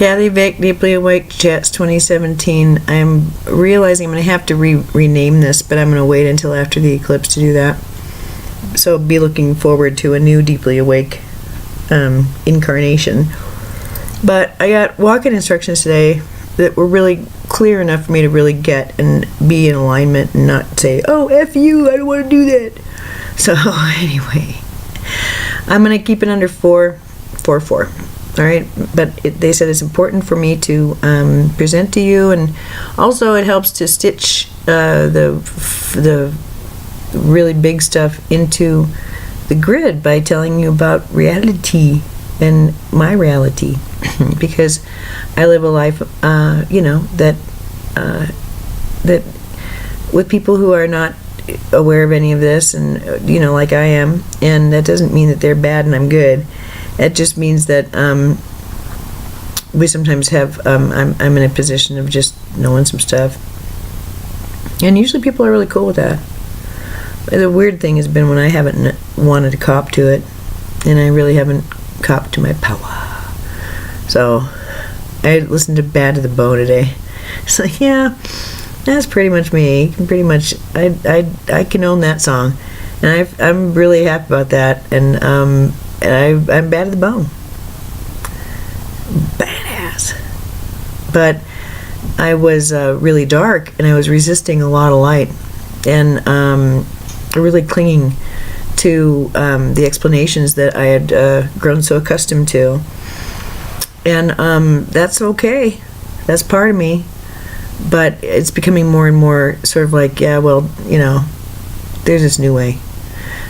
Kathy Vick, Deeply Awake Chats 2017. I'm realizing I'm going to have to rename this, but I'm going to wait until after the eclipse to do that. So be looking forward to a new Deeply Awake incarnation. But I got walk-in instructions today that were really clear enough for me to really get and be in alignment and not say, oh, F you, I don't want to do that. So anyway, I'm going to keep it under 444. All right, but they said it's important for me to present to you, and also it helps to stitch the really big stuff into the grid by telling you about reality and my reality, because I live a life, that with people who are not aware of any of this, and like I am, and that doesn't mean that they're bad and I'm good. It just means that we sometimes have, I'm in a position of just knowing some stuff. And usually people are really cool with that. The weird thing has been when I haven't wanted to cop to it, and I really haven't copped to my power. So, I listened to Bad to the Bone today. It's like, yeah, that's pretty much me. You can pretty much, I can own that song. And I'm really happy about that. And I'm bad to the bone. Badass. But I was really dark, and I was resisting a lot of light, and really clinging to the explanations that I had grown so accustomed to. And that's okay. That's part of me. But it's becoming more and more sort of like, yeah, well, there's this new way.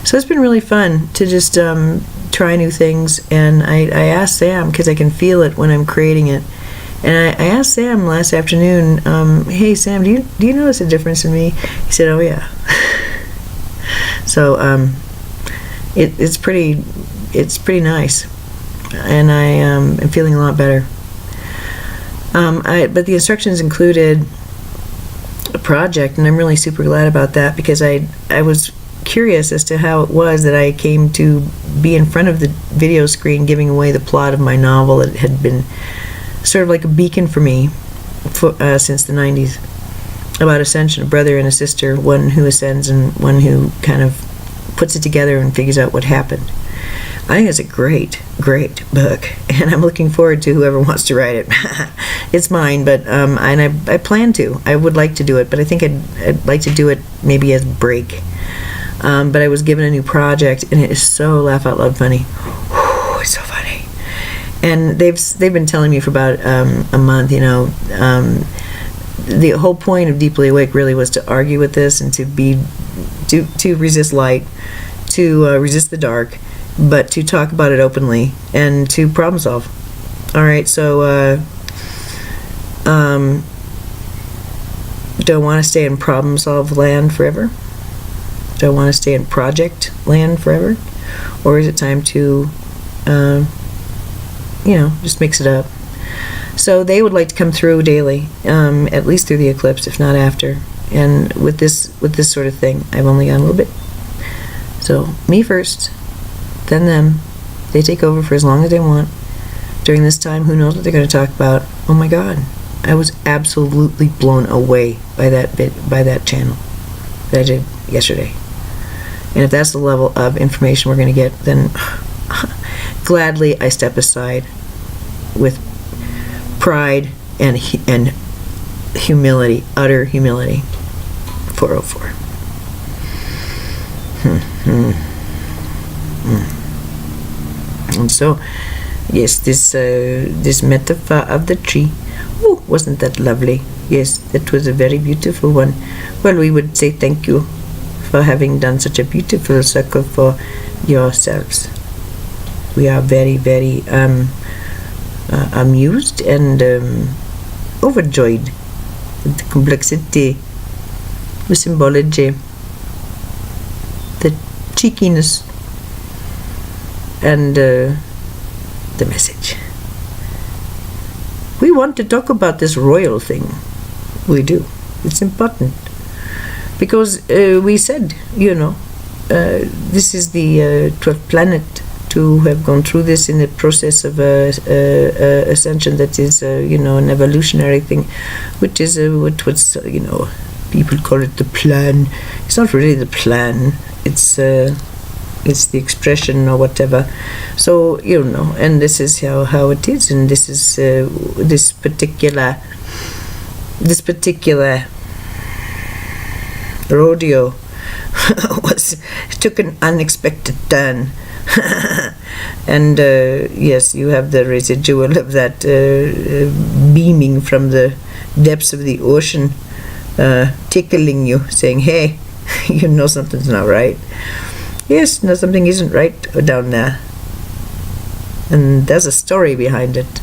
So it's been really fun to just try new things, and I asked Sam, because I can feel it when I'm creating it, and I asked Sam last afternoon, hey Sam, do you notice a difference in me? He said, oh yeah. So it's pretty nice, and I am feeling a lot better. But the instructions included a project, and I'm really super glad about that, because I was curious as to how it was that I came to be in front of the video screen giving away the plot of my novel that had been sort of like a beacon for me since the 90s, about ascension, a brother and a sister, one who ascends and one who kind of puts it together and figures out what happened. I think it's a great book, and I'm looking forward to whoever wants to write it. It's mine, but and I plan to. I would like to do it, but I think I'd like to do it maybe as a break. But I was given a new project, and it is so laugh out loud funny. It's so funny. And they've been telling me for about a month. The whole point of Deeply Awake really was to argue with this, and to resist light, to resist the dark, but to talk about it openly and to problem solve. All right, so do I want to stay in problem solve land forever? Do I want to stay in project land forever? Or is it time to, just mix it up? So they would like to come through daily, at least through the eclipse, if not after. And with this sort of thing, I've only gone a little bit. So me first, then them. They take over for as long as they want. During this time, who knows what they're going to talk about? Oh my God, I was absolutely blown away by that channel that I did yesterday. And if that's the level of information we're going to get, then gladly I step aside with pride and humility, utter humility. 404. And so, yes, this metaphor of the tree. Oh, wasn't that lovely? Yes, that was a very beautiful one. Well, we would say thank you for having done such a beautiful circle for yourselves. We are very, very amused and overjoyed with the complexity, the symbology, the cheekiness, and the message. We want to talk about this royal thing. We do. It's important. Because we said, this is the 12th planet to have gone through this in the process of ascension that is, an evolutionary thing, which is what was, people call it the plan. It's not really the plan. It's the expression or whatever. So, and this is how it is, and this is this particular rodeo took an unexpected turn. And yes, you have the residual of that beaming from the depths of the ocean, tickling you, saying, hey, you know something's not right. Yes, no, something isn't right down there. And there's a story behind it.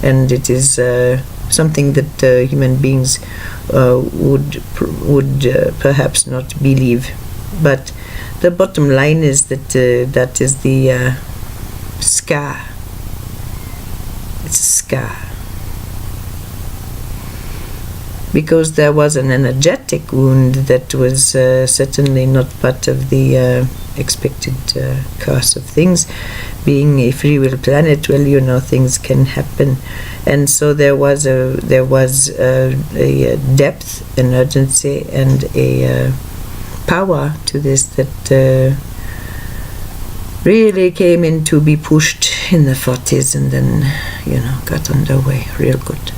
And it is something that human beings would perhaps not believe. But the bottom line is that that is the scar. It's a scar. Because there was an energetic wound that was certainly not part of the expected course of things. Being a free will planet, well, things can happen, and so there was a depth, an urgency, and a power to this that really came in to be pushed in the 40s, and then got underway real good.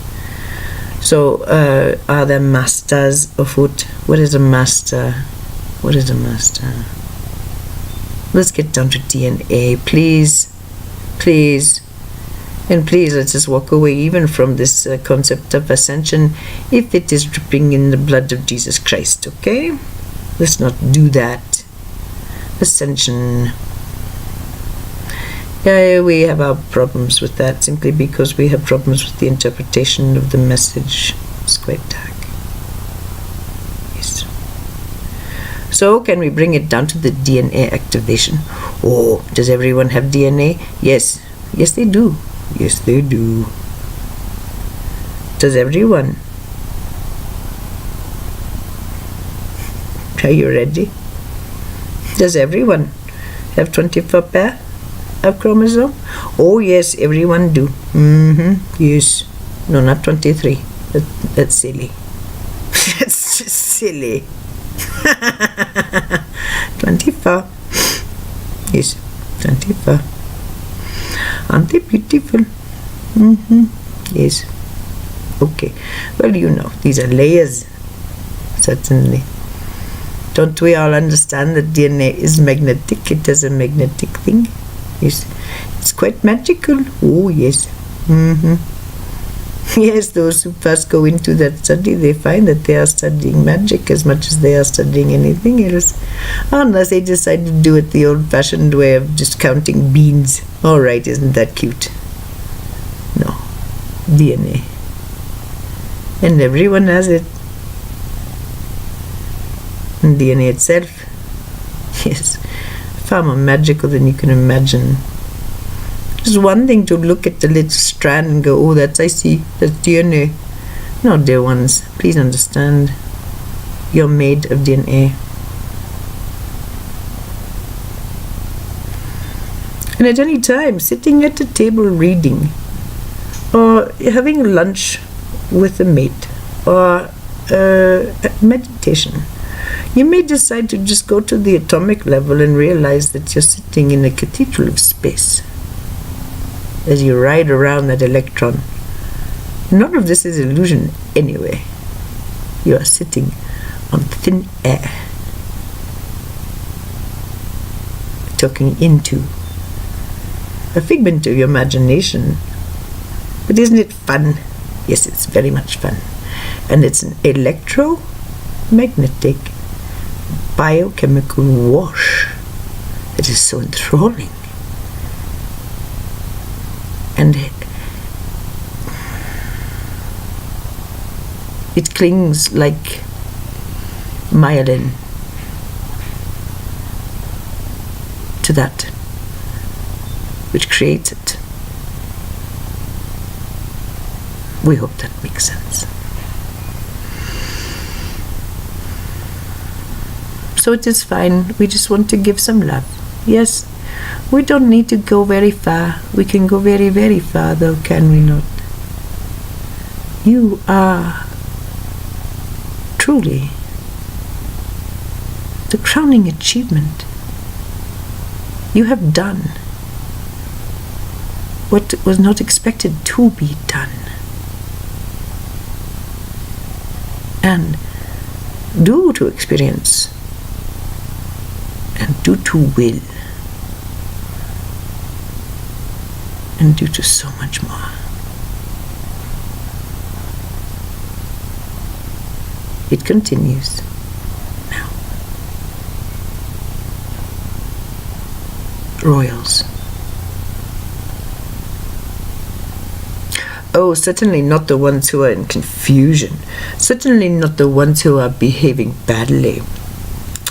So, are there masters afoot? What is a master? What is a master? Let's get down to DNA, please. Please. And please, let's just walk away even from this concept of ascension if it is dripping in the blood of Jesus Christ, okay? Let's not do that. Ascension. Yeah, we have our problems with that simply because we have problems with the interpretation of the message. It's quite dark. Yes. So, can we bring it down to the DNA activation? Oh, does everyone have DNA? Yes. Yes, they do. Yes, they do. Does everyone? Are you ready? Does everyone have 24 pair of chromosome? Oh yes, everyone do. Yes. No, not 23. That's silly. That's just silly. 24. Yes, 24. Aren't they beautiful? Yes. Okay. Well, these are layers. Certainly. Don't we all understand that DNA is magnetic? It is a magnetic thing. Yes. It's quite magical. Oh, yes. Yes, those who first go into that study, they find that they are studying magic as much as they are studying anything else. Unless they decide to do it the old-fashioned way of just counting beans. All right, isn't that cute? No. DNA. And everyone has it. And DNA itself. Yes. Far more magical than you can imagine. It's one thing to look at the little strand and go, oh, that's DNA. No, dear ones, please understand. You're made of DNA. And at any time, sitting at a table reading, or having lunch with a mate, or meditation, you may decide to just go to the atomic level and realize that you're sitting in a cathedral of space as you ride around that electron. None of this is illusion anyway. You are sitting on thin air, talking into a figment of your imagination. But isn't it fun? Yes, it's very much fun. And it's an electromagnetic biochemical wash that is so enthralling. And it clings like myelin to that which creates it. We hope that makes sense. So it is fine. We just want to give some love. Yes, We don't need to go very far. We can go very, very far, though, can we not? You are truly the crowning achievement. You have done what was not expected to be done. And due to experience and due to will and due to so much more. It continues now. Royals. Oh, certainly not the ones who are in confusion. Certainly not the ones who are behaving badly.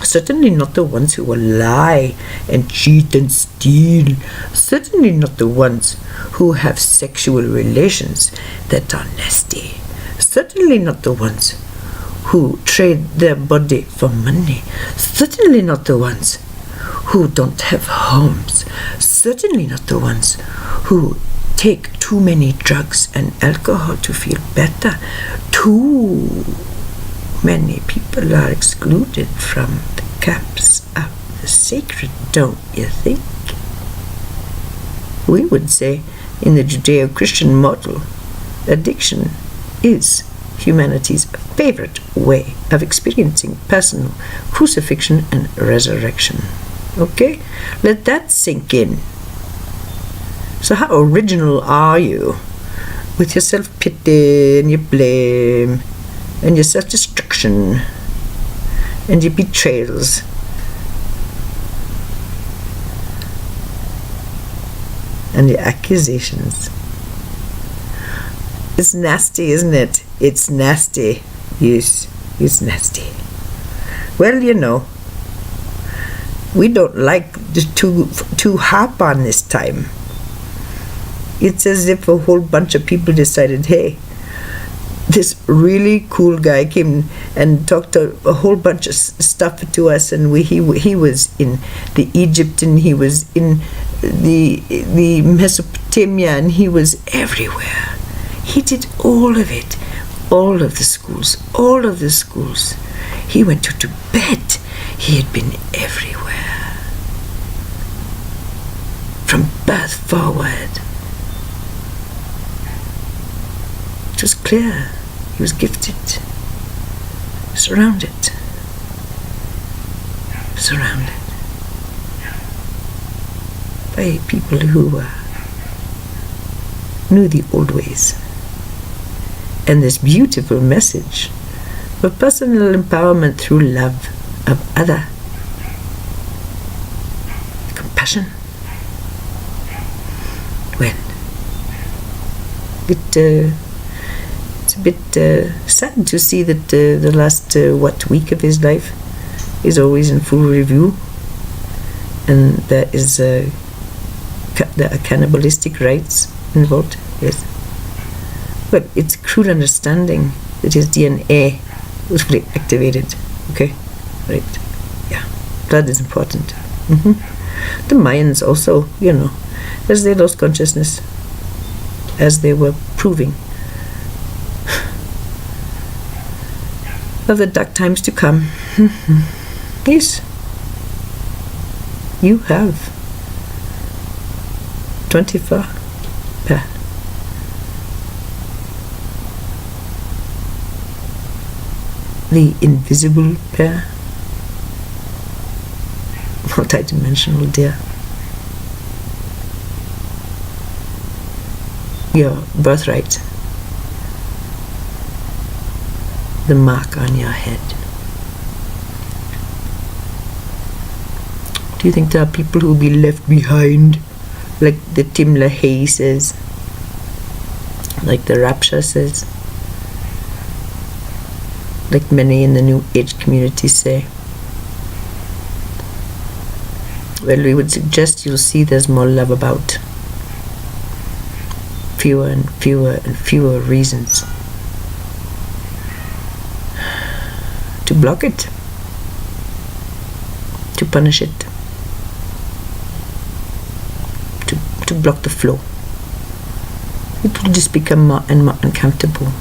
Certainly not the ones who will lie and cheat and steal. Certainly not the ones who have sexual relations that are nasty. Certainly not the ones who trade their body for money. Certainly not the ones who don't have homes. Certainly not the ones who take too many drugs and alcohol to feel better. Too many people are excluded from the camps of the sacred, don't you think? We would say, in the Judeo-Christian model, addiction is humanity's favorite way of experiencing personal crucifixion and resurrection. Okay? Let that sink in. So how original are you with your self-pity and your blame and your self-destruction and your betrayals? And your accusations. It's nasty, isn't it? It's nasty. Yes, it's nasty. Well, you know, we don't like to harp on this time. It's as if a whole bunch of people decided, hey, this really cool guy came and talked a whole bunch of stuff to us, and he was in the Egypt, and he was in the Mesopotamia, and he was everywhere. He did all of it, all of the schools. He went to Tibet. He had been everywhere, from birth forward. It was clear he was gifted, surrounded by people who knew the old ways. And this beautiful message of personal empowerment through love of other, compassion. Well, it's a bit sad to see that the last week of his life is always in full review, and there is the cannibalistic rites involved. Yes, but it's crude understanding that his DNA was fully activated. Okay, right? Yeah, blood is important. The Mayans also, you know, as they lost consciousness, as they were proving of the dark times to come. Yes, you have 24 pair. The invisible pair, multidimensional dear. Your birthright, the mark on your head. Do you think there are people who will be left behind, like the Tim LaHaye says, like the Rapture says, like many in the New Age community say? Well, we would suggest you'll see there's more love about. Fewer and fewer and fewer reasons to block it, to punish it. to block the flow. It will just become more and more uncomfortable.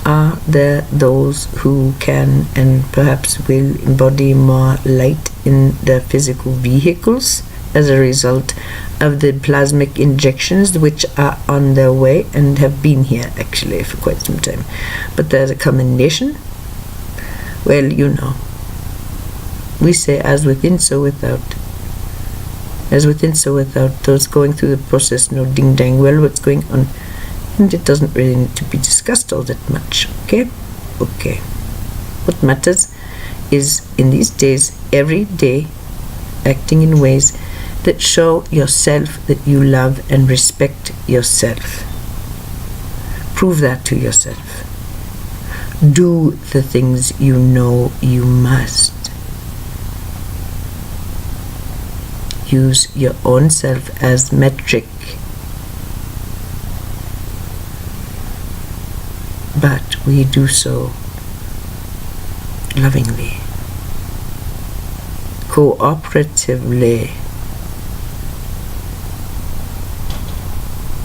Are there those who can and perhaps will embody more light in their physical vehicles as a result of the plasmic injections which are on their way and have been here actually for quite some time? But there's a combination. Well, you know, we say as within, so without. As within, so without. Those going through the process know ding dang well what's going on. And it doesn't really need to be discussed all that much, okay? Okay. What matters is, in these days, every day, acting in ways that show yourself that you love and respect yourself. Prove that to yourself. Do the things you know you must. Use your own self as metric. But we do so lovingly, cooperatively,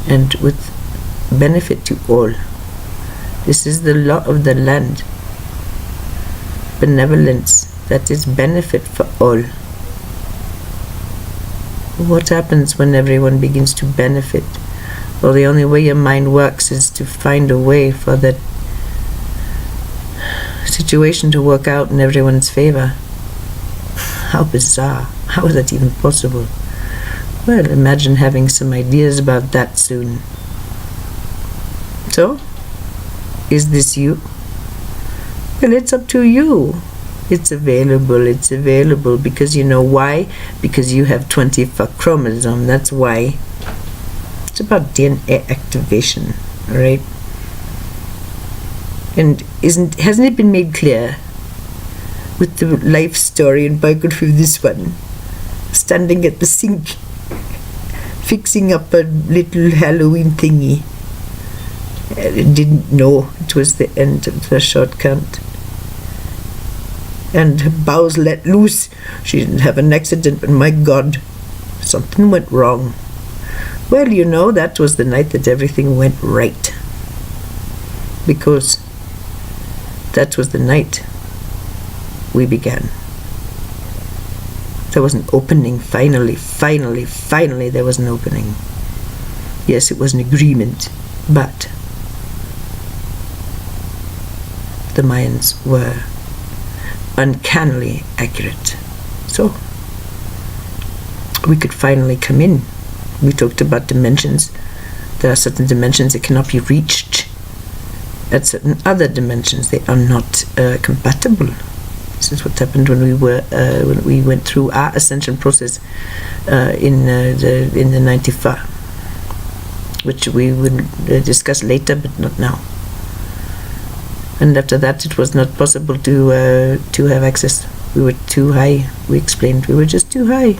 and with benefit to all. This is the law of the land. Benevolence, that is benefit for all. What happens when everyone begins to benefit? Well, the only way your mind works is to find a way for that situation to work out in everyone's favor. How bizarre. How is that even possible? Well, imagine having some ideas about that soon. So, is this you? Well, it's up to you. It's available because you know why? Because you have 24 chromosomes. That's why. It's about DNA activation, right? And hasn't it been made clear with the life story and biography of this one, standing at the sink, fixing up a little Halloween thingy, didn't know it was the end of the short count, and her bowels let loose. She didn't have an accident, but my God, something went wrong. Well, you know, that was the night that everything went right. Because that was the night we began. There was an opening, finally, there was an opening. Yes, it was an agreement, but the Mayans were uncannily accurate. So, we could finally come in. We talked about dimensions. There are certain dimensions that cannot be reached. At certain other dimensions, they are not compatible. This is what happened when we went through our ascension process in the 95, which we will discuss later, but not now. And after that, it was not possible to have access. We were too high. We explained we were just too high.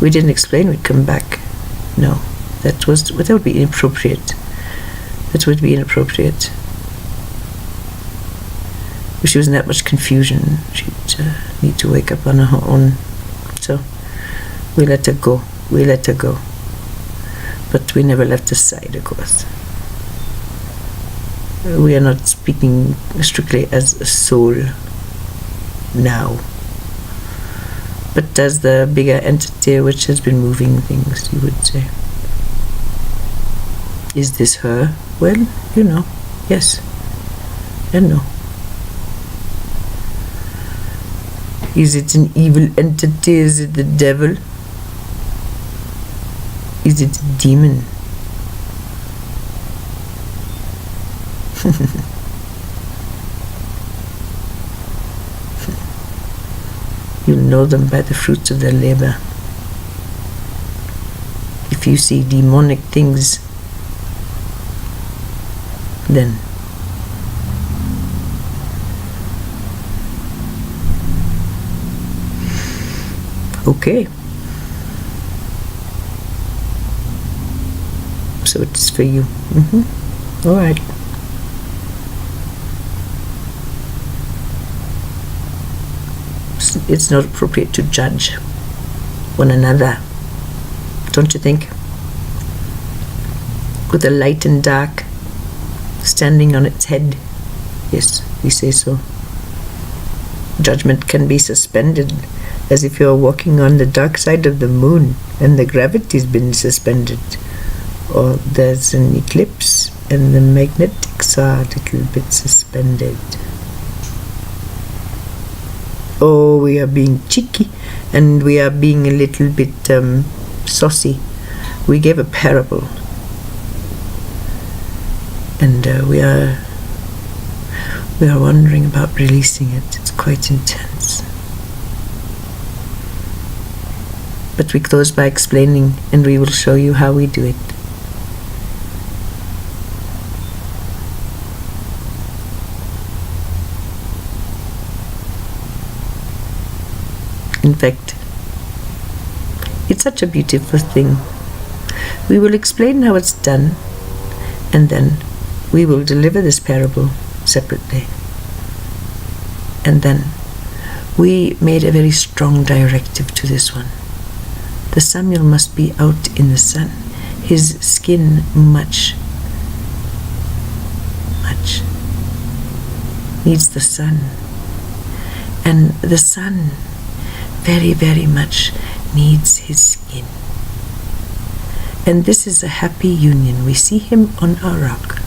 We didn't explain we'd come back. No, that would be inappropriate. That would be inappropriate. If she was in that much confusion, she'd need to wake up on her own. So we let her go. But we never left her side, of course. We are not speaking strictly as a soul now, but as the bigger entity which has been moving things, you would say. Is this her? Well, you know, yes and no. Is it an evil entity? Is it the devil? Is it a demon? You'll know them by the fruits of their labor. If you see demonic things, then okay. So it's for you. All right. It's not appropriate to judge. one another. Don't you think? With the light and dark standing on its head. Yes, we say so. Judgment can be suspended, as if you're walking on the dark side of the moon and the gravity's been suspended. Or there's an eclipse and the magnetics are a little bit suspended. Oh, we are being cheeky and we are being a little bit saucy. We gave a parable. And we are wondering about releasing it. It's quite intense. But we close by explaining, and we will show you how we do it. In fact, it's such a beautiful thing. We will explain how it's done, and then we will deliver this parable separately. And then we made a very strong directive to this one. The Samuel must be out in the sun. His skin much needs the sun. And the sun very, very much needs his skin. And this is a happy union. We see him on our rock,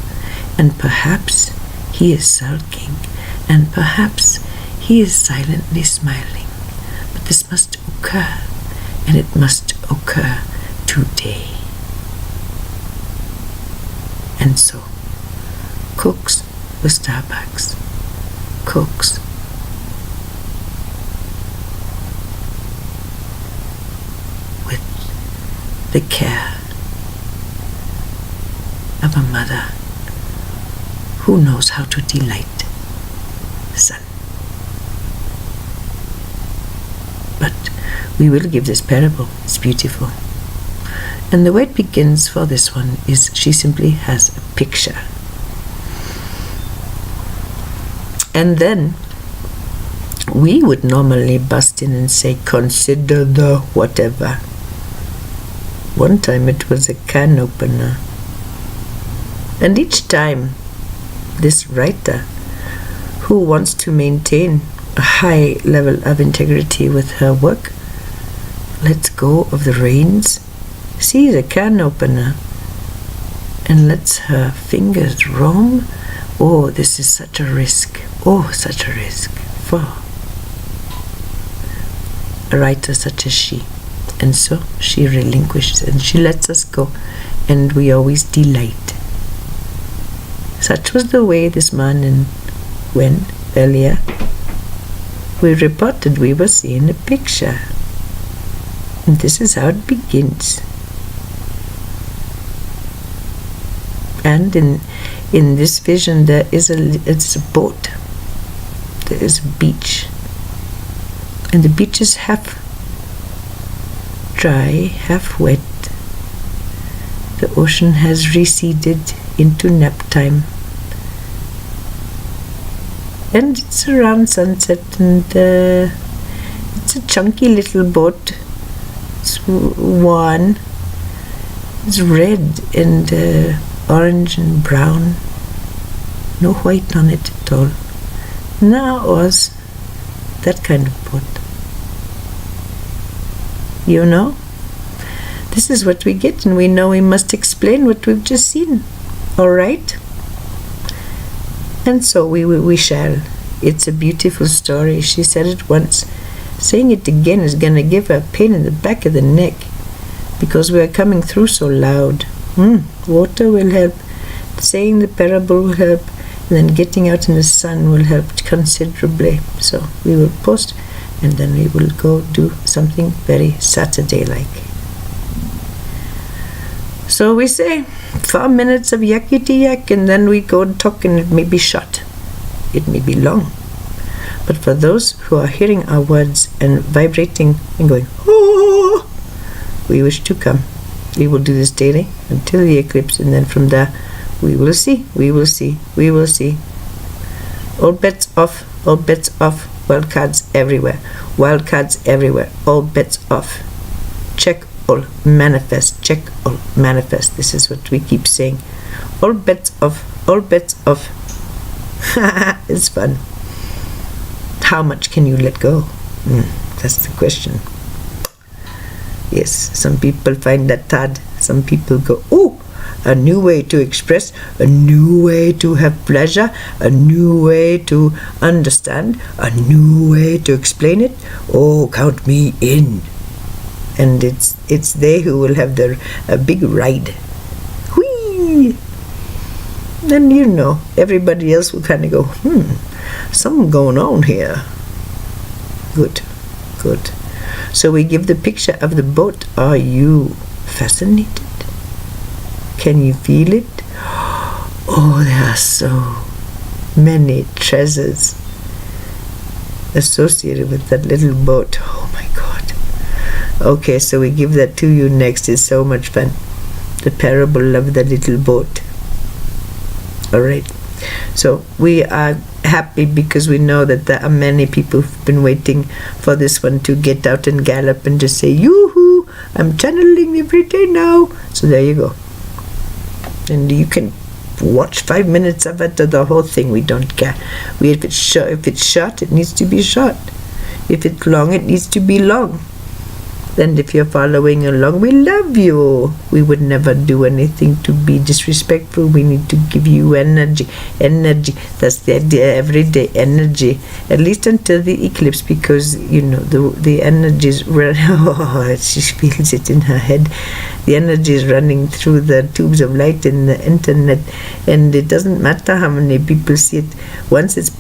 and perhaps he is sulking, and perhaps he is silently smiling. But this must occur, and it must occur today. And so, cooks with Starbucks, cooks with the care of a mother who knows how to delight the son. But we will give this parable. It's beautiful. And the way it begins for this one is she simply has a picture. And then we would normally bust in and say, consider the whatever. One time it was a can opener. And each time this writer, who wants to maintain a high level of integrity with her work, lets go of the reins, sees a can opener, and lets her fingers roam. Oh, this is such a risk. Oh, such a risk for a writer such as she. And so she relinquishes and she lets us go, and we always delight. Such was the way this man, and when earlier we reported we were seeing a picture. And this is how it begins. And in this vision there is it's a boat. There is a beach. And the beach is half dry, half wet. The ocean has receded into nap time. And it's around sunset, and it's a chunky little boat. It's worn. It's red and orange and brown. No white on it at all. Now was that kind of boat. You know? This is what we get, and we know we must explain what we've just seen. All right? And so we shall. It's a beautiful story. She said it once. Saying it again is going to give her a pain in the back of the neck, because we are coming through so loud. Water will help. Saying the parable will help. And then getting out in the sun will help considerably. So we will post, and then we will go do something very Saturday-like. So we say 4 minutes of yakety-yak, and then we go and talk, and it may be short. It may be long. But for those who are hearing our words and vibrating and going, oh, we wish to come. We will do this daily until the eclipse, and then from there we will see, we will see, we will see. All bets off, wild cards everywhere, all bets off. check all, manifest, check all, manifest. This is what we keep saying. All bets off, all bets off. It's fun. How much can you let go? That's the question. Yes, some people find that hard. Some people go, oh, a new way to express, a new way to have pleasure, a new way to understand, a new way to explain it. Oh, count me in. And it's they who will have a big ride. Whee! Then everybody else will kind of go, something going on here. Good. So we give the picture of the boat. Are you fascinated? Can you feel it? Oh, there are so many treasures associated with that little boat. Oh my God. Okay, so we give that to you next. It's so much fun. The parable of the little boat. All right. So we are happy because we know that there are many people who've been waiting for this one to get out and gallop and just say, yoo-hoo, I'm channeling every day now. So there you go. And you can watch 5 minutes of it or the whole thing. We don't care. If it's short, it needs to be short. If it's long, it needs to be long. And if you're following along, we love you. We would never do anything to be disrespectful. We need to give you energy. That's the idea. Everyday energy, at least until the eclipse, because the energy is she feels it in her head. The energy is running through the tubes of light in the internet, and it doesn't matter how many people see it. Once it's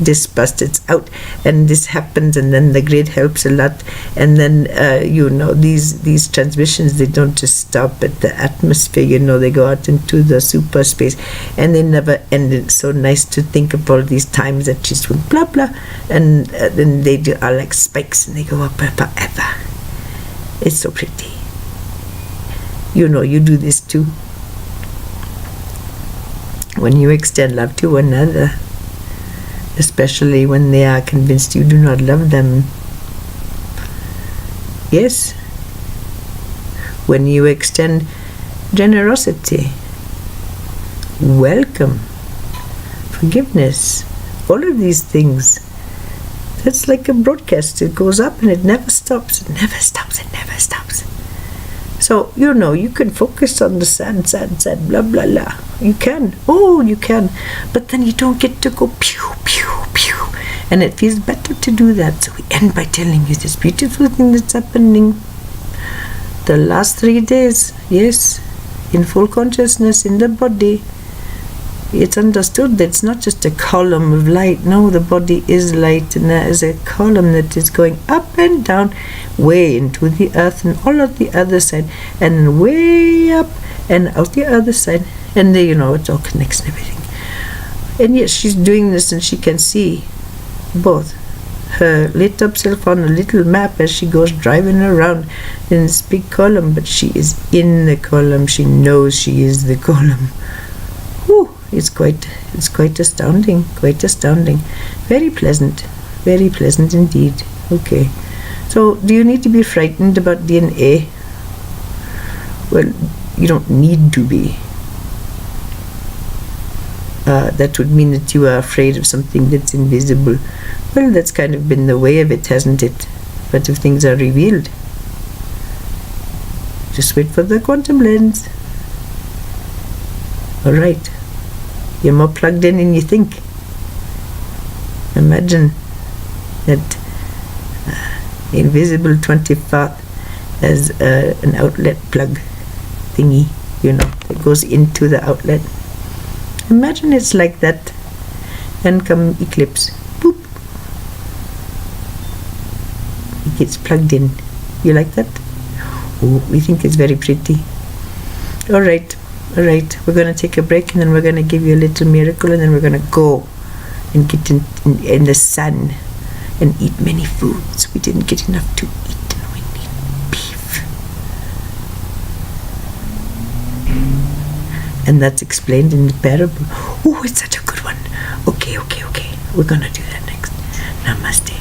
dispersed, it's out, and this happens, and then the grid helps a lot, and then these transmissions, they don't just stop at the atmosphere, they go out into the super space, and they never end. It's so nice to think of all these times that she's doing blah blah, and then they are like spikes, and they go up forever. It's so pretty. You do this too when you extend love to another, especially when they are convinced you do not love them. Yes. When you extend generosity, welcome, forgiveness, all of these things, that's like a broadcast. It goes up and it never stops. It never stops. So, you can focus on the sad, blah, blah, blah. You can. Oh, you can. But then you don't get to go pew, pew, pew. And it feels better to do that. So we end by telling you this beautiful thing that's happening. The last 3 days, yes, in full consciousness in the body. It's understood that it's not just a column of light. No, the body is light, and there is a column that is going up and down, way into the earth and all of the other side, and then way up and out the other side, and there, it all connects and everything. And yes, she's doing this, and she can see both her lit up self on a little map as she goes driving around in this big column, but she is in the column. She knows she is the column. Whew. It's quite astounding, very pleasant indeed. Okay, so do you need to be frightened about DNA? Well, you don't need to be. That would mean that you are afraid of something that's invisible. Well, that's kind of been the way of it, hasn't it? But if things are revealed, just wait for the quantum lens. All right. You're more plugged in than you think. Imagine that invisible 24th as an outlet plug thingy, that goes into the outlet. Imagine it's like that, and come eclipse, boop, it gets plugged in. You like that? Oh, we think it's very pretty. All right, we're going to take a break, and then we're going to give you a little miracle, and then we're going to go and get in the sun and eat many foods. We didn't get enough to eat, and we need beef. And that's explained in the parable. Oh, it's such a good one. Okay. We're going to do that next. Namaste.